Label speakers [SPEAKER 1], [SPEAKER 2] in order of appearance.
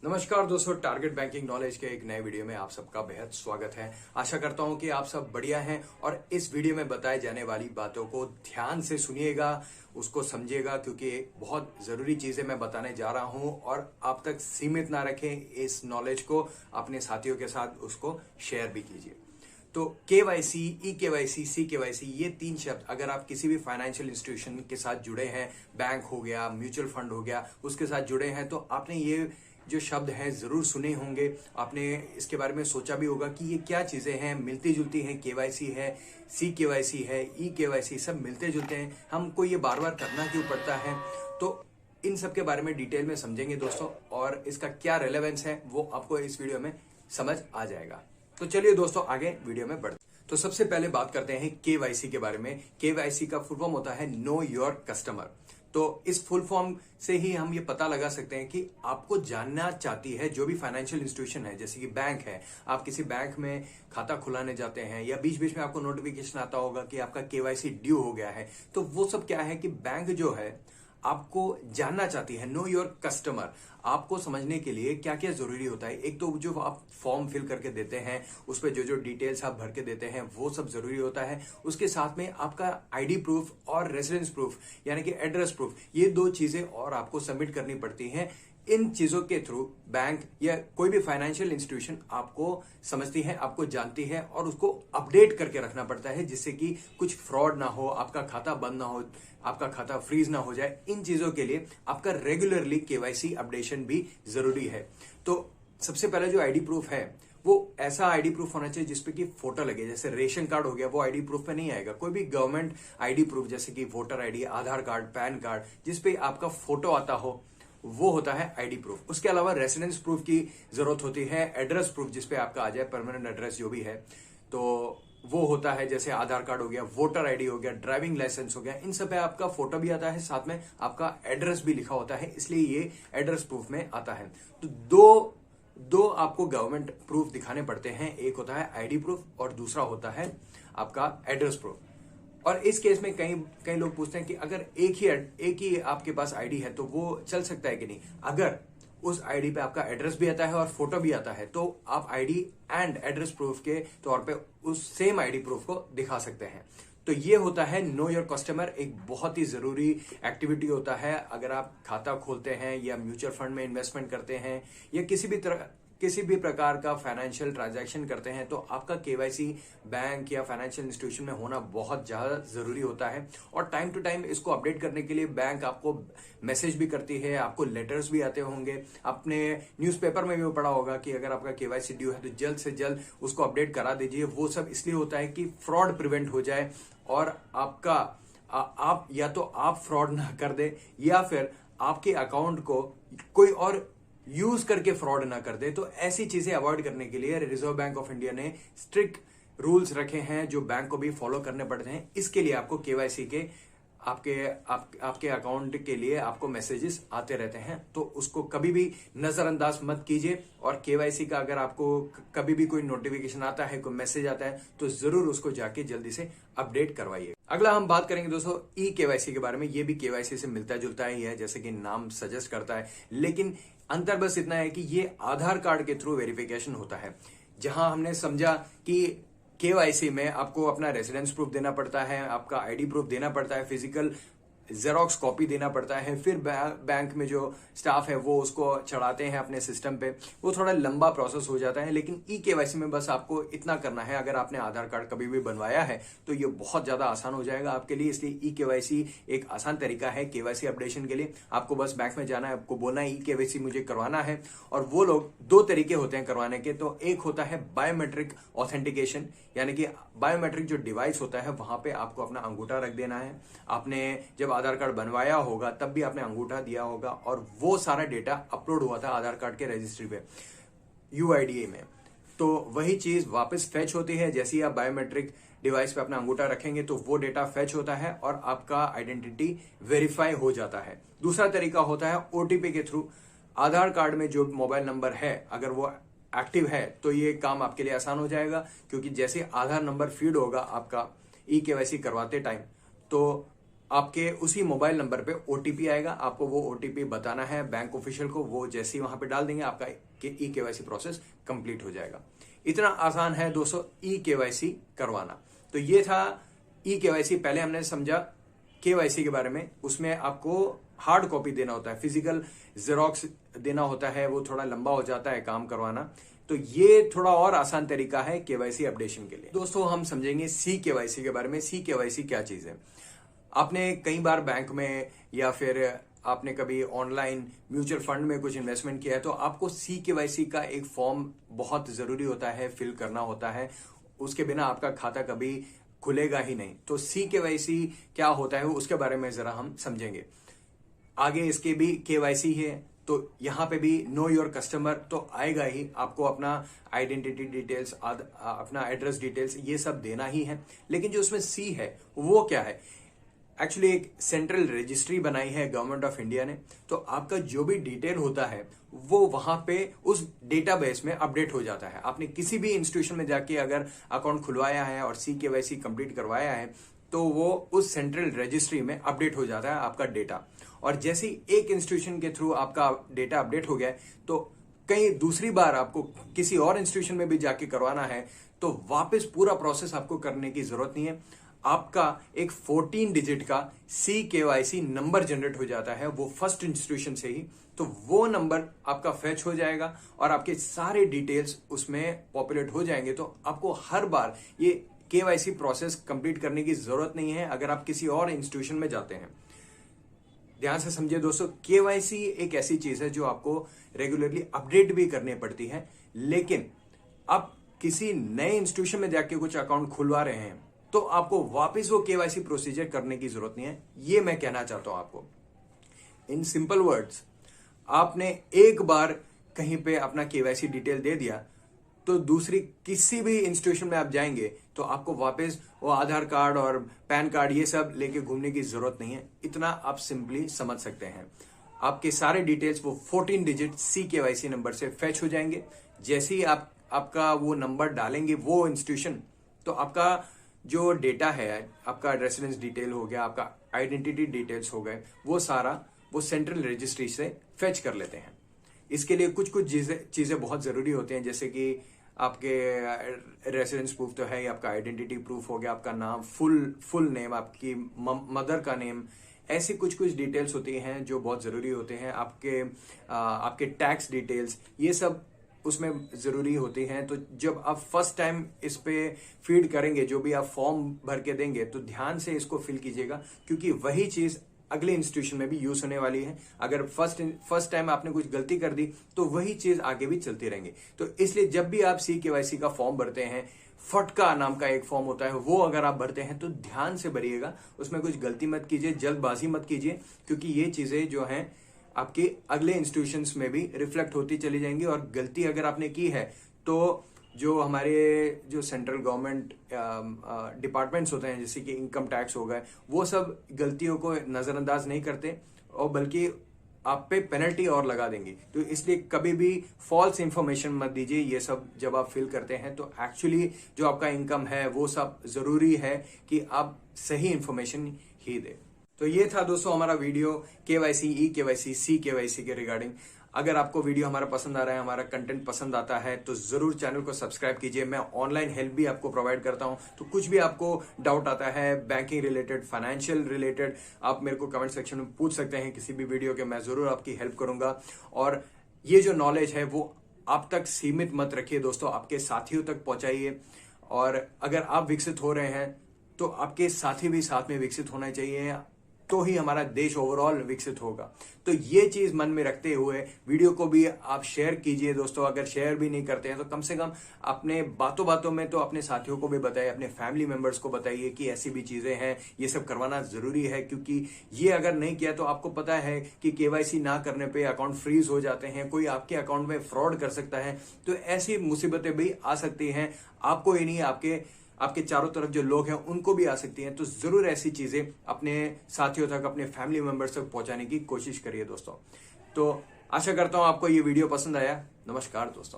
[SPEAKER 1] नमस्कार दोस्तों, target banking knowledge के एक नए वीडियो में आप सबका बेहद स्वागत है। आशा करता हूं कि आप सब बढ़िया हैं और इस वीडियो में बताए जाने वाली बातों को ध्यान से सुनिएगा, उसको समझिएगा, क्योंकि बहुत जरूरी चीजें मैं बताने जा रहा हूं और आप तक सीमित ना रखें इस नॉलेज को, अपने साथियों के साथ उसको शेयर भी कीजिए। तो केवाईसी, ई केवाईसी, सी केवाईसी, ये तीन शब्द अगर आप किसी भी फाइनेंशियल इंस्टीट्यूशन के साथ जुड़े हैं, बैंक हो गया, म्यूचुअल फंड हो गया, उसके साथ जुड़े हैं, तो आपने ये जो शब्द हैं जरूर सुने होंगे। आपने इसके बारे में सोचा भी होगा कि ये क्या चीजें हैं, मिलती जुलती हैं। केवाईसी है, सी केवाईसी है, ई केवाईसी, सब मिलते जुलते हैं। हमको ये बार बार करना क्यों पड़ता है? तो इन सब के बारे में डिटेल में समझेंगे दोस्तों, और इसका क्या रेलेवेंस है वो आपको इस वीडियो में समझ आ जाएगा। तो चलिए दोस्तों, आगे वीडियो में बढ़ते। तो सबसे पहले बात करते हैं केवाईसी के बारे में। केवाईसी का फुल फॉर्म होता है नो योर कस्टमर। तो इस फुल फॉर्म से ही हम ये पता लगा सकते हैं कि आपको जानना चाहती है जो भी फाइनेंशियल इंस्टीट्यूशन है, जैसे कि बैंक है, आप किसी बैंक में खाता खुलाने जाते हैं या बीच बीच में आपको नोटिफिकेशन आता होगा कि आपका केवाईसी ड्यू हो गया है। तो वो सब क्या है कि बैंक जो है आपको जानना चाहती है। नो योर कस्टमर आपको समझने के लिए क्या क्या जरूरी होता है। एक तो जो आप फॉर्म फिल करके देते हैं, उस पर जो जो डिटेल्स आप भर के देते हैं वो सब जरूरी होता है। उसके साथ में आपका आईडी प्रूफ और रेजिडेंस प्रूफ यानी कि एड्रेस प्रूफ, ये दो चीजें और आपको सबमिट करनी पड़ती हैं। इन चीजों के थ्रू बैंक या कोई भी फाइनेंशियल इंस्टीट्यूशन आपको समझती है, आपको जानती है, और उसको अपडेट करके रखना पड़ता है जिससे कि कुछ फ्रॉड ना हो, आपका खाता बंद ना हो, आपका खाता फ्रीज ना हो जाए। इन चीजों के लिए आपका रेगुलरली केवाईसी अपडेशन भी जरूरी है। तो सबसे पहले जो आईडी प्रूफ है वो ऐसा आईडी प्रूफ होना चाहिए जिसपे कि फोटो लगे। जैसे रेशन कार्ड हो गया, वो आईडी प्रूफ पे नहीं आएगा। कोई भी गवर्नमेंट आईडी प्रूफ जैसे कि वोटर आईडी, आधार कार्ड, पैन कार्ड, जिसपे आपका फोटो आता हो, वो होता है आईडी प्रूफ। उसके अलावा रेसिडेंस प्रूफ की जरूरत होती है, एड्रेस प्रूफ जिसपे आपका आ जाए, परमानेंट एड्रेस जो भी है, तो वो होता है। जैसे आधार कार्ड हो गया, वोटर आईडी हो गया, ड्राइविंग लाइसेंस हो गया, इन सब पे आपका फोटो भी आता है, साथ में आपका एड्रेस भी लिखा होता है, इसलिए ये एड्रेस प्रूफ में आता है। तो दो आपको गवर्नमेंट प्रूफ दिखाने पड़ते हैं। एक होता है आईडी प्रूफ और दूसरा होता है आपका एड्रेस प्रूफ। और इस केस में कई लोग पूछते हैं कि अगर एक ही आपके पास आईडी है तो वो चल सकता है कि नहीं। अगर उस आईडी पे आपका एड्रेस भी आता है और फोटो भी आता है तो आप आईडी एंड एड्रेस प्रूफ के तौर पे उस सेम आईडी प्रूफ को दिखा सकते हैं। तो ये होता है नो योर कस्टमर, एक बहुत ही जरूरी एक्टिविटी होता है। अगर आप खाता खोलते हैं या म्यूचुअल फंड में इन्वेस्टमेंट करते हैं या किसी भी प्रकार का फाइनेंशियल ट्रांजैक्शन करते हैं तो आपका केवाईसी बैंक या फाइनेंशियल इंस्टीट्यूशन में होना बहुत ज्यादा जरूरी होता है। और टाइम टू टाइम इसको अपडेट करने के लिए बैंक आपको मैसेज भी करती है, आपको लेटर्स भी आते होंगे। आपने न्यूज़पेपर में भी पढ़ा होगा कि अगर आपका केवाईसी ड्यू है तो जल्द से जल्द उसको अपडेट करा दीजिए। वो सब इसलिए होता है कि फ्रॉड प्रिवेंट हो जाए और आप या तो आप फ्रॉड ना कर दे या फिर आपके अकाउंट को कोई और यूज करके फ्रॉड ना कर दे। तो ऐसी चीजें अवॉइड करने के लिए रिजर्व बैंक ऑफ इंडिया ने स्ट्रिक्ट रूल्स रखे हैं जो बैंक को भी फॉलो करने पड़ते हैं। इसके लिए आपको केवाईसी के आपके अकाउंट के लिए आपको मैसेजेस आते रहते हैं, तो उसको कभी भी नजरअंदाज मत कीजिए। और केवाईसी का अगर आपको कभी भी कोई नोटिफिकेशन आता है, कोई मैसेज आता है, तो जरूर उसको जाके जल्दी से अपडेट करवाइए। अगला हम बात करेंगे दोस्तों ई केवाईसी के बारे में। ये भी केवाईसी से मिलता जुलता ही है, जैसे कि नाम सजेस्ट करता है, लेकिन अंतर बस इतना है कि ये आधार कार्ड के थ्रू वेरिफिकेशन होता है। जहां हमने समझा कि केवाईसी में आपको अपना रेजिडेंस प्रूफ देना पड़ता है, आपका आईडी प्रूफ देना पड़ता है, फिजिकल जेरोक्स कॉपी देना पड़ता है, फिर बैंक में जो स्टाफ है वो उसको चढ़ाते हैं अपने सिस्टम पे। वो थोड़ा लंबा प्रोसेस हो जाता है, लेकिन ई केवाईसी में बस आपको इतना करना है। अगर आपने आधार कार्ड कभी भी बनवाया है तो ये बहुत ज्यादा आसान हो जाएगा आपके लिए। इसलिए ई केवाईसी एक आसान तरीका है केवाईसी अपडेशन के लिए। आपको बस बैंक में जाना है, आपको बोलना है ई केवाईसी मुझे करवाना है, और वो लोग दो तरीके होते हैं करवाने के। तो एक होता है बायोमेट्रिक ऑथेंटिकेशन, यानी कि बायोमेट्रिक जो डिवाइस होता है वहां पे आपको अपना अंगूठा रख देना है। आपने जब आधार कार्ड बनवाया होगा तब भी आपने अंगूठा दिया होगा और वो सारा डेटा अपलोड हुआ था आधार कार्ड के रजिस्ट्री पे यूआईडीए में। तो वही चीज वापस फेच होती है। जैसे ही आप बायोमेट्रिक डिवाइस पे अपना अंगूठा रखेंगे तो वो डेटा फेच होता है और आपका आइडेंटिटी वेरीफाई हो जाता है। दूसरा तरीका होता है ओटीपी के थ्रू। आधार कार्ड में जो मोबाइल नंबर है अगर वो एक्टिव है तो ये काम आपके लिए आसान हो जाएगा, क्योंकि जैसे आधार नंबर फीड होगा आपका ई केवाईसी करवाते टाइम, तो आपके उसी मोबाइल नंबर पे ओटीपी आएगा, आपको वो ओटीपी बताना है बैंक ऑफिशियल को, वो जैसे ही वहां पे डाल देंगे आपका ई केवाईसी प्रोसेस कंप्लीट हो जाएगा। इतना आसान है दोस्तों ई केवाईसी करवाना। तो ये था ई केवाईसी। पहले हमने समझा केवाईसी के बारे में, उसमें आपको हार्ड कॉपी देना होता है, फिजिकल जेरोक्स देना होता है, वो थोड़ा लंबा हो जाता है काम करवाना। तो ये थोड़ा और आसान तरीका है केवाईसी अपडेशन के लिए। दोस्तों हम समझेंगे सी केवाईसी के बारे में। सी केवाईसी क्या चीज है? आपने कई बार बैंक में या फिर आपने कभी ऑनलाइन म्यूचुअल फंड में कुछ इन्वेस्टमेंट किया है, तो आपको सी केवाईसी का एक फॉर्म बहुत जरूरी होता है, फिल करना होता है। उसके बिना आपका खाता कभी खुलेगा ही नहीं। तो सी केवाईसी क्या होता है उसके बारे में जरा हम समझेंगे। आगे इसके भी केवाईसी है, तो यहां पे भी नो योर कस्टमर तो आएगा ही। आपको अपना आइडेंटिटी डिटेल्स, अपना एड्रेस डिटेल्स ये सब देना ही है। लेकिन जो उसमें सी है वो क्या है? एक्चुअली एक सेंट्रल रजिस्ट्री बनाई है गवर्नमेंट ऑफ इंडिया ने। तो आपका जो भी डिटेल होता है वो वहां पे उस डेटाबेस में अपडेट हो जाता है। आपने किसी भी इंस्टीट्यूशन में जाके अगर अकाउंट खुलवाया है और सी केवाईसी कंप्लीट करवाया है तो वो उस सेंट्रल रजिस्ट्री में अपडेट हो जाता है आपका डेटा। और जैसे ही एक इंस्टीट्यूशन के थ्रू आपका डेटा अपडेट हो गया तो कहीं दूसरी बार आपको किसी और इंस्टीट्यूशन में भी जाके करवाना है तो वापस पूरा प्रोसेस आपको करने की जरूरत नहीं है। आपका एक 14 डिजिट का सी केवाईसी नंबर जनरेट हो जाता है वो फर्स्ट इंस्टीट्यूशन से ही। तो वो नंबर आपका फेच हो जाएगा और आपके सारे डिटेल्स उसमें पॉपुलेट हो जाएंगे। तो आपको हर बार ये केवाईसी प्रोसेस कंप्लीट करने की जरूरत नहीं है अगर आप किसी और इंस्टीट्यूशन में जाते हैं। ध्यान से समझिए दोस्तों, केवाईसी एक ऐसी चीज है जो आपको रेगुलरली अपडेट भी करनी पड़ती है। लेकिन आप किसी नए इंस्टीट्यूशन में जाके कुछ अकाउंट खुलवा रहे हैं तो आपको वापस वो केवाईसी प्रोसीजर करने की जरूरत नहीं है। ये मैं कहना चाहता हूं आपको इन सिंपल वर्ड्स। आपने एक बार कहीं पे अपना केवाईसी डिटेल दे दिया तो दूसरी किसी भी इंस्टीट्यूशन में आप जाएंगे तो आपको वापस वो आधार कार्ड और पैन कार्ड ये सब लेके घूमने की जरूरत नहीं है। इतना आप सिंपली समझ सकते हैं। आपके सारे डिटेल्स वो 14 डिजिट सी केवाईसी नंबर से फेच हो जाएंगे। जैसे ही आपका वो नंबर डालेंगे वो इंस्टीट्यूशन, तो आपका जो डेटा है, आपका रेसिडेंस डिटेल हो गया, आपका आइडेंटिटी डिटेल्स हो गए, वो सारा वो सेंट्रल रजिस्ट्री से फेच कर लेते हैं। इसके लिए कुछ कुछ चीजें बहुत जरूरी होती हैं, जैसे कि आपके रेसिडेंस प्रूफ तो है ही, आपका आइडेंटिटी प्रूफ हो गया, आपका नाम, फुल नेम, आपकी मदर का नेम, ऐसी कुछ डिटेल्स होती हैं जो बहुत जरूरी होते हैं। आपके टैक्स डिटेल्स ये सब उसमें जरूरी होती हैं। तो जब आप फर्स्ट टाइम इस पे फीड करेंगे, जो भी आप फॉर्म भर के देंगे, तो ध्यान से इसको फिल कीजिएगा क्योंकि वही चीज अगले इंस्टीट्यूशन में भी यूज होने वाली है। अगर फर्स्ट टाइम आपने कुछ गलती कर दी तो वही चीज आगे भी चलती रहेंगी। तो इसलिए जब भी आप सी केवाईसी का फॉर्म भरते हैं, फटका नाम का एक फॉर्म होता है, वो अगर आप भरते हैं तो ध्यान से भरिएगा, उसमें कुछ गलती मत कीजिए, जल्दबाजी मत कीजिए, क्योंकि ये चीजें जो हैं आपके अगले इंस्टीट्यूशंस में भी रिफ्लेक्ट होती चली जाएंगी। और गलती अगर आपने की है तो जो हमारे जो सेंट्रल गवर्नमेंट डिपार्टमेंट्स होते हैं, जैसे कि इनकम टैक्स हो गए, वो सब गलतियों को नजरअंदाज नहीं करते और बल्कि आप पे पेनल्टी और लगा देंगी। तो इसलिए कभी भी फॉल्स इंफॉर्मेशन मत दीजिए। ये सब जब आप फिल करते हैं तो एक्चुअली जो आपका इनकम है वो सब जरूरी है कि आप सही इंफॉर्मेशन ही दें। तो ये था दोस्तों हमारा वीडियो केवाईसी, ई केवाईसी, सी केवाईसी के रिगार्डिंग। अगर आपको वीडियो हमारा पसंद आ रहा है, हमारा कंटेंट पसंद आता है, तो जरूर चैनल को सब्सक्राइब कीजिए। मैं ऑनलाइन हेल्प भी आपको प्रोवाइड करता हूं। तो कुछ भी आपको डाउट आता है बैंकिंग रिलेटेड, फाइनेंशियल रिलेटेड, आप मेरे को कमेंट सेक्शन में पूछ सकते हैं किसी भी वीडियो के, मैं जरूर आपकी हेल्प करूंगा। और ये जो नॉलेज है वो आप तक सीमित मत रखिए दोस्तों, आपके साथियों तक पहुंचाइए। और अगर आप विकसित हो रहे हैं तो आपके साथी भी साथ में विकसित होना चाहिए, तो ही हमारा देश ओवरऑल विकसित होगा। तो ये चीज मन में रखते हुए वीडियो को भी आप शेयर कीजिए दोस्तों। अगर शेयर भी नहीं करते हैं तो कम से कम अपने बातों बातों में तो अपने साथियों को भी बताइए, अपने फैमिली मेंबर्स को बताइए कि ऐसी भी चीजें हैं, ये सब करवाना जरूरी है। क्योंकि ये अगर नहीं किया तो आपको पता है कि केवाईसी ना करने पे अकाउंट फ्रीज हो जाते हैं, कोई आपके अकाउंट में फ्रॉड कर सकता है। तो ऐसी मुसीबतें भी आ सकती हैं, आपको ही नहीं आपके चारों तरफ जो लोग हैं उनको भी आ सकती हैं। तो जरूर ऐसी चीजें अपने साथियों तक, अपने फैमिली मेंबर्स तक पहुंचाने की कोशिश करिए दोस्तों। तो आशा करता हूं आपको ये वीडियो पसंद आया। नमस्कार दोस्तों।